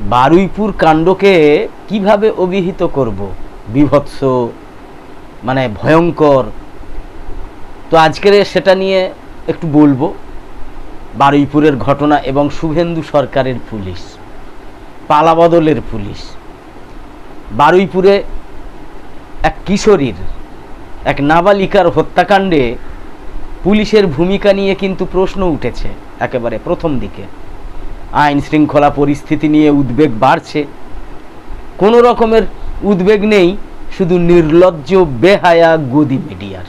বারুইপুর কাণ্ডকে কিভাবে অভিহিত করব, বিভৎস মানে ভয়ঙ্কর। তো আজকের সেটা নিয়ে একটু বলবো। বারুইপুরের ঘটনা এবং শুভেন্দু সরকারের পুলিশ, পালাবদলের পুলিশ। বারুইপুরে এক কিশোরীর, এক নাবালিকার হত্যাকাণ্ডে পুলিশের ভূমিকা নিয়ে কিন্তু প্রশ্ন উঠেছে একেবারে প্রথম দিকে। আইন শৃঙ্খলা পরিস্থিতি নিয়ে উদ্বেগ বাড়ছে। কোনো রকমের উদ্বেগ নেই, শুধু নির্লজ্জ বেহায়া গদি মিডিয়ার।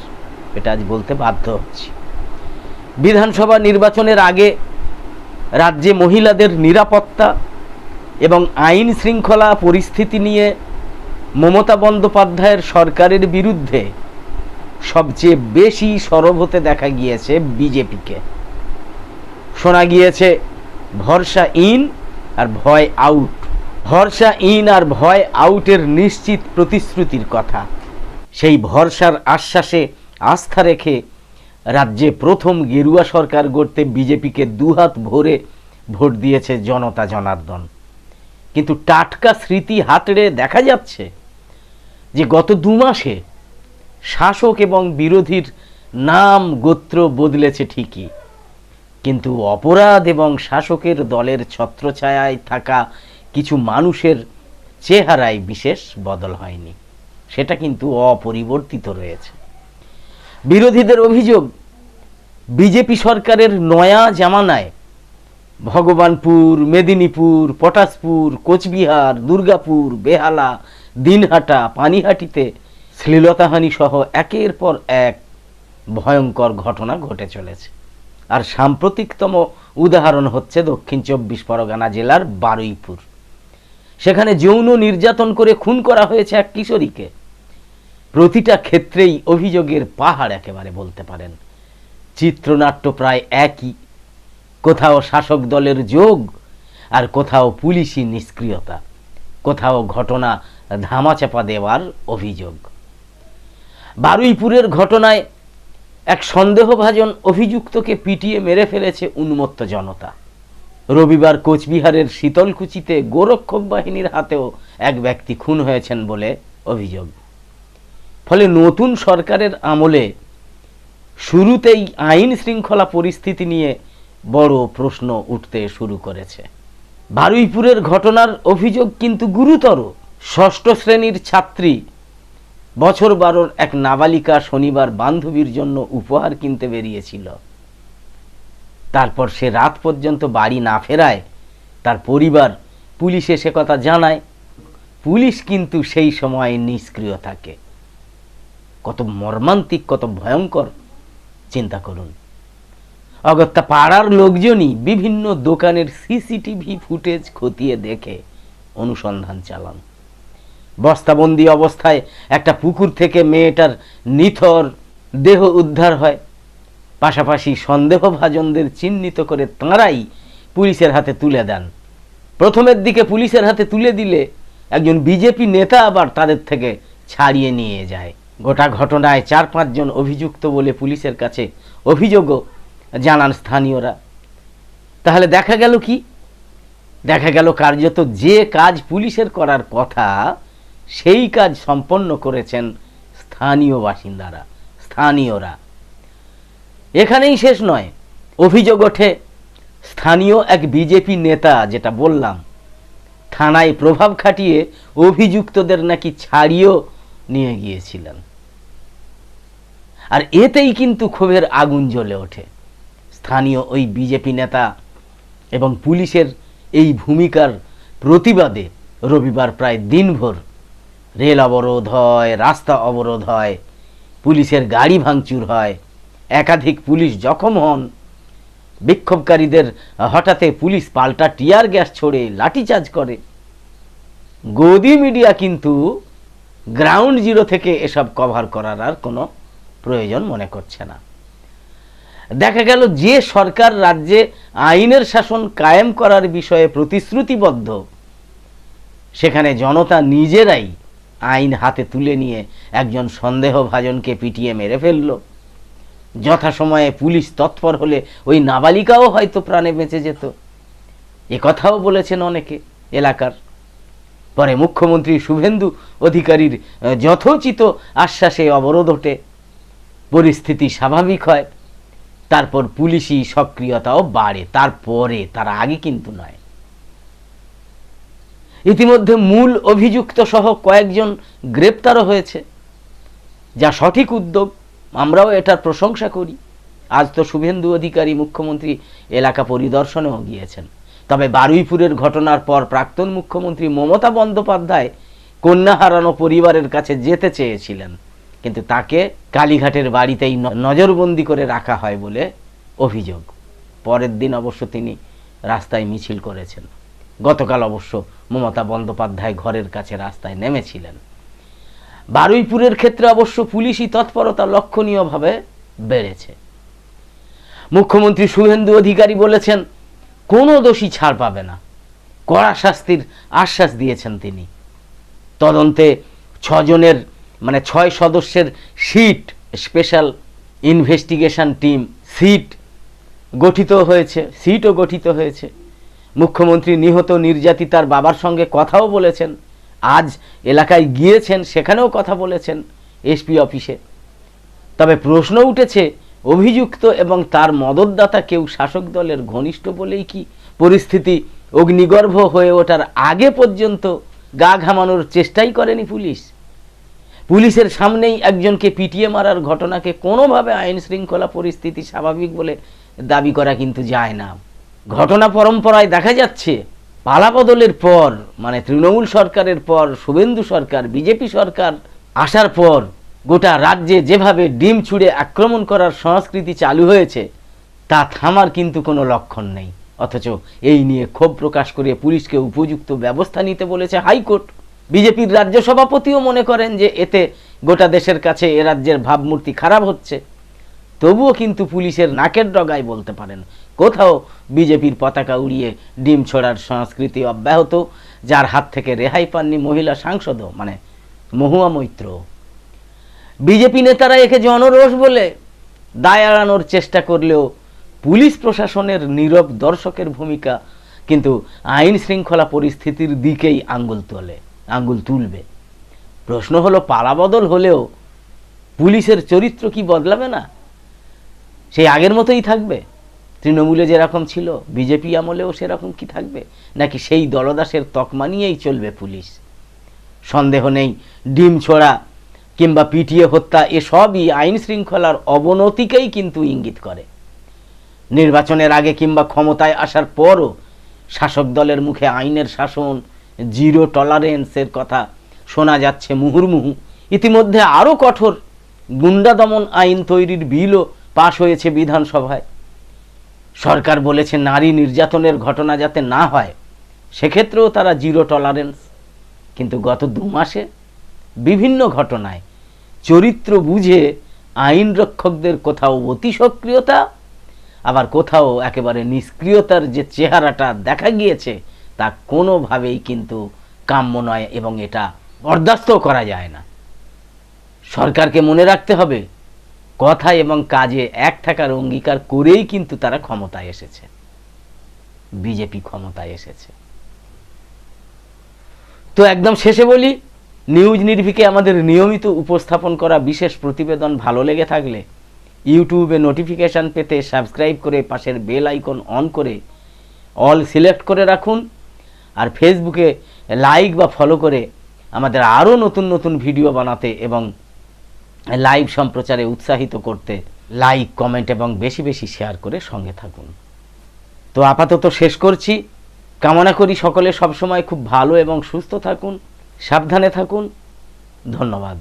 এটা আজ বলতে বাধ্য হচ্ছি। বিধানসভা নির্বাচনের আগে রাজ্যে মহিলাদের নিরাপত্তা এবং আইন শৃঙ্খলা পরিস্থিতি নিয়ে মমতা বন্দ্যোপাধ্যায়ের সরকারের বিরুদ্ধে সবচেয়ে বেশি সরব হতে দেখা গিয়েছে বিজেপিকে। শোনা গিয়েছে ভরসা ইন আর ভয় আউট, ভরসা ইন আর ভয় আউটের নিশ্চিত প্রতিশ্রুতির কথা। সেই ভরসার আশ্বাসে আস্থা রেখে রাজ্যে প্রথম গেরুয়া সরকার গড়তে বিজেপিকে দুহাত ভরে ভোট দিয়েছে জনতা জনার্দন। কিন্তু টাটকা স্মৃতি হাতড়ে দেখা যাচ্ছে যে গত 2 মাসে শাসক এবং বিরোধীর নাম গোত্র বদলেছে ঠিকই, কিন্তু অপরাধ এবং শাসকের দলের ছত্রছায়ায় থাকা কিছু মানুষের চেহারায় বিশেষ বদল হয়নি। সেটা কিন্তু অপরিবর্তিত রয়েছে। বিরোধীদের অভিযোগ, বিজেপি সরকারের নয়া জামানায় ভগবানপুর, মেদিনীপুর, পটাশপুর, কোচবিহার, দুর্গাপুর, বেহালা, দিনহাটা, পানিহাটিতে শ্লীলতাহানি সহ একের পর এক ভয়ঙ্কর ঘটনা ঘটে চলেছে। আর সাম্প্রতিকতম উদাহরণ হচ্ছে দক্ষিণ 24 পরগনা জেলার বারুইপুর। সেখানে যৌন নির্যাতন করে খুন করা হয়েছে এক কিশোরীকে। প্রতিটা ক্ষেত্রেই অভিযোগের পাহাড় একেবারে বলতে পারেন। চিত্রনাট্য প্রায় একই, কোথাও শাসক দলের যোগ আর কোথাও পুলিশি নিষ্ক্রিয়তা, কোথাও ঘটনা ধামাচাপা দেওয়ার অভিযোগ। বারুইপুরের ঘটনায় এক সন্দেহভাজন অভিযুক্তকে পিটিয়ে মেরে ফেলেছে উন্মত্ত জনতা। রবিবার কোচবিহারের শীতলকুচিতে গোরক্ষক বাহিনীর হাতেও এক ব্যক্তি খুন হয়েছেন বলে অভিযোগ। ফলে নতুন সরকারের আমলে শুরুতেই আইন শৃঙ্খলা পরিস্থিতি নিয়ে বড় প্রশ্ন উঠতে শুরু করেছে। বারুইপুরের ঘটনার অভিযোগ কিন্তু গুরুতর। 6ষ্ঠ শ্রেণীর ছাত্রী, বছর 12-র এক নাবালিকা শনিবার বান্ধবীর জন্য উপহার কিনতে বেরিয়েছিল। তারপর সে রাত পর্যন্ত বাড়ি না ফেরায় তার পরিবার পুলিশে সে কথা জানায়। পুলিশ কিন্তু সেই সময় নিষ্ক্রিয় থাকে। কত মর্মান্তিক, কত ভয়ঙ্কর চিন্তা করুন। অগত্যা পাড়ার লোকজনই বিভিন্ন দোকানের সিসিটিভি ফুটেজ খতিয়ে দেখে অনুসন্ধান চালান। বস্তাবন্দি অবস্থায় একটা পুকুর থেকে মেয়েটার নিথর দেহ উদ্ধার হয়। পাশাপাশি সন্দেহভাজনদের চিহ্নিত করে তাঁরাই পুলিশের হাতে তুলে দেন। প্রথমের দিকে পুলিশের হাতে তুলে দিলে একজন বিজেপি নেতা আবার তাদের থেকে ছাড়িয়ে নিয়ে যায়। গোটা ঘটনায় 4-5 জন অভিযুক্ত বলে পুলিশের কাছে অভিযোগও জানান স্থানীয়রা। তাহলে দেখা গেল কি? দেখা গেল কার্যত যে কাজ পুলিশের করার কথা সেই কাজ সম্পন্ন করেছেন স্থানীয় বাসিন্দারা, স্থানীয়রা। এখানেই শেষ নয়, অভিযোগ ওঠে স্থানীয় এক বিজেপি নেতা, যেটা বললাম, থানায় প্রভাব খাটিয়ে অভিযুক্তদের নাকি ছাড়িয়েও নিয়ে গিয়েছিলেন। আর এতেই কিন্তু ক্ষোভের আগুন জ্বলে ওঠে। স্থানীয় ওই বিজেপি নেতা এবং পুলিশের এই ভূমিকার প্রতিবাদে রবিবার প্রায় দিনভর রেল অবরোধ হয়, রাস্তা অবরোধ হয়, পুলিশের গাড়ি ভাঙচুর হয়, একাধিক পুলিশ জখম হন। বিক্ষোভকারীদের হঠাতে পুলিশ পাল্টা টিয়ার গ্যাস ছোড়ে, লাঠিচার্জ করে। গদি মিডিয়া কিন্তু গ্রাউন্ড জিরো থেকে এসব কভার করার আর কোনো প্রয়োজন মনে করছে না। দেখা গেল যে সরকার রাজ্যে আইনের শাসন কায়েম করার বিষয়ে প্রতিশ্রুতিবদ্ধ, সেখানে জনতা নিজেরাই আইন হাতে তুলে নিয়ে একজন সন্দেহভাজনকে পিটিয়ে মেরে ফেলল। যথাসময়ে পুলিশ তৎপর হলে ওই নাবালিকাও হয়তো প্রাণে বেঁচে যেত। এ কথাও বলেছেন অনেকে। এলাকার। পরে মুখ্যমন্ত্রী শুভেন্দু অধিকারীর যথোচিত আশ্বাসে অবরোধ ওঠে, পরিস্থিতি স্বাভাবিক হয়, তারপর পুলিশি সক্রিয়তাও বাড়ে, তারপরে, তার আগে কিন্তু নয়। ইতিমধ্যে মূল অভিযুক্ত সহ কয়েকজন গ্রেপ্তারও হয়েছে, যা সঠিক উদ্যোগ, আমরাও এটার প্রশংসা করি। আজ তো শুভেন্দু অধিকারী মুখ্যমন্ত্রী এলাকা পরিদর্শনেও গিয়েছেন। তবে বারুইপুরের ঘটনার পর প্রাক্তন মুখ্যমন্ত্রী মমতা বন্দ্যোপাধ্যায় কন্যা হারানো পরিবারের কাছে যেতে চেয়েছিলেন, কিন্তু তাকে কালীঘাটের বাড়িতেই নজরবন্দি করে রাখা হয় বলে অভিযোগ। পরের দিন অবশ্য তিনি রাস্তায় মিছিল করেছেন। গতকাল অবশ্য মমতা বন্দ্যোপাধ্যায় ঘরের কাছে রাস্তায় নেমেছিলেন। বারুইপুরের ক্ষেত্রে অবশ্য পুলিশি তৎপরতা লক্ষণীয়ভাবে বেড়েছে। মুখ্যমন্ত্রী শুভেন্দু অধিকারী বলেছেন, কোনো দোষী ছাড় পাবে না, কড়া শাস্তির আশ্বাস দিয়েছেন তিনি। তদন্তে 6 সদস্যের স্পেশাল ইনভেস্টিগেশন টিম সিটও গঠিত হয়েছে। মুখ্যমন্ত্রী নিহত নির্যাতিতার বাবার সঙ্গে কথাও বলেছেন, আজ এলাকায় গিয়েছেন, সেখানেও কথা বলেছেন এসপি অফিসে। তবে প্রশ্ন উঠেছে, অভিযুক্ত এবং তার মদতদাতা কেউ শাসক দলের ঘনিষ্ঠ বলেই কি পরিস্থিতি অগ্নিগর্ভ হয়ে ওঠার আগে পর্যন্ত গা ঘামানোর চেষ্টাই করেনি পুলিশ? পুলিশের সামনেই একজনকে পিটিয়ে মারার ঘটনাকে কোনোভাবে আইন শৃঙ্খলা পরিস্থিতি স্বাভাবিক বলে দাবি করা কিন্তু যায় না। ঘটনা পরম্পরায় দেখা যাচ্ছে, পালাবদলের পর, মানে তৃণমূল সরকারের পর শুভেন্দু সরকার, বিজেপি সরকার আসার পর গোটা রাজ্যে যেভাবে ডিম ছুঁড়ে আক্রমণ করার সংস্কৃতি চালু হয়েছে, তা থামার কিন্তু কোনো লক্ষণ নেই। অথচ এই নিয়ে ক্ষোভ প্রকাশ করে পুলিশকে উপযুক্ত ব্যবস্থা নিতে বলেছে হাইকোর্ট। বিজেপির রাজ্য সভাপতিও মনে করেন যে এতে গোটা দেশের কাছে এ রাজ্যের ভাবমূর্তি খারাপ হচ্ছে। তবুও কিন্তু পুলিশের নাকের ডগায় বলতে পারেন কোথাও বিজেপির পতাকা উড়িয়ে ডিম ছোড়ার সংস্কৃতি অব্যাহত, যার হাত থেকে রেহাই পাননি মহিলা সাংসদও, মানে মহুয়া মৈত্র। বিজেপি নেতারা একে জনরোষ বলে দায় এড়ানোর চেষ্টা করলেও পুলিশ প্রশাসনের নীরব দর্শকের ভূমিকা কিন্তু আইন শৃঙ্খলা পরিস্থিতির দিকেই আঙ্গুল তুলবে। প্রশ্ন হলো, পালাবদল হলেও পুলিশের চরিত্র কি বদলাবে না? সেই আগের মতোই থাকবে? তৃণমূলে যেরকম ছিল বিজেপি আমলেও সেরকম কি থাকবে, নাকি সেই দলদাসের তকমা নিয়েই চলবে পুলিশ? সন্দেহ নেই, ডিম ছোড়া কিংবা পিটিয়ে হত্যা এসবই আইন শৃঙ্খলার অবনতিকেই কিন্তু ইঙ্গিত করে। নির্বাচনের আগে কিংবা ক্ষমতায় আসার পরও শাসক দলের মুখে আইনের শাসন, জিরো টলারেন্সের কথা শোনা যাচ্ছে মুহুর্মুহু। ইতিমধ্যে আরও কঠোর গুন্ডা দমন আইন তৈরির বিলও পাশ হয়েছে বিধানসভায়। সরকার বলেছে নারী নির্যাতনের ঘটনা যাতে না হয় সেক্ষেত্রেও তারা জিরো টলারেন্স। কিন্তু গত 2 মাসে বিভিন্ন ঘটনায় চরিত্র বুঝে আইন রক্ষকদের কোথাও অতি সক্রিয়তা, আবার কোথাও একেবারে নিষ্ক্রিয়তার যে চেহারাটা দেখা গিয়েছে তা কোনোভাবেই কিন্তু কাম্য নয়, এবং এটা বরদাস্ত করা যায় না। সরকারকে মনে রাখতে হবে, কথা এবং কাজে এক থাকার অঙ্গীকার করেই কিন্তু তারা ক্ষমতায় এসেছে, বিজেপি ক্ষমতায় এসেছে। তো একদম শেষে বলি, নিউজ নির্ভীকে আমাদের নিয়মিত উপস্থাপন করা বিশেষ প্রতিবেদন ভালো লেগে থাকলে ইউটিউবে নোটিফিকেশান পেতে সাবস্ক্রাইব করে পাশের বেল আইকন অন করে অল সিলেক্ট করে রাখুন। আর ফেসবুকে লাইক বা ফলো করে আমাদের আরও নতুন নতুন ভিডিও বানাতে এবং লাইভ সম্প্রচারে উৎসাহিত করতে লাইক, কমেন্ট এবং বেশি বেশি শেয়ার করে সঙ্গে থাকুন। তো আপাতত শেষ করছি। কামনা করি সকলে সবসময় খুব ভালো এবং সুস্থ থাকুন, সাবধানে থাকুন। ধন্যবাদ।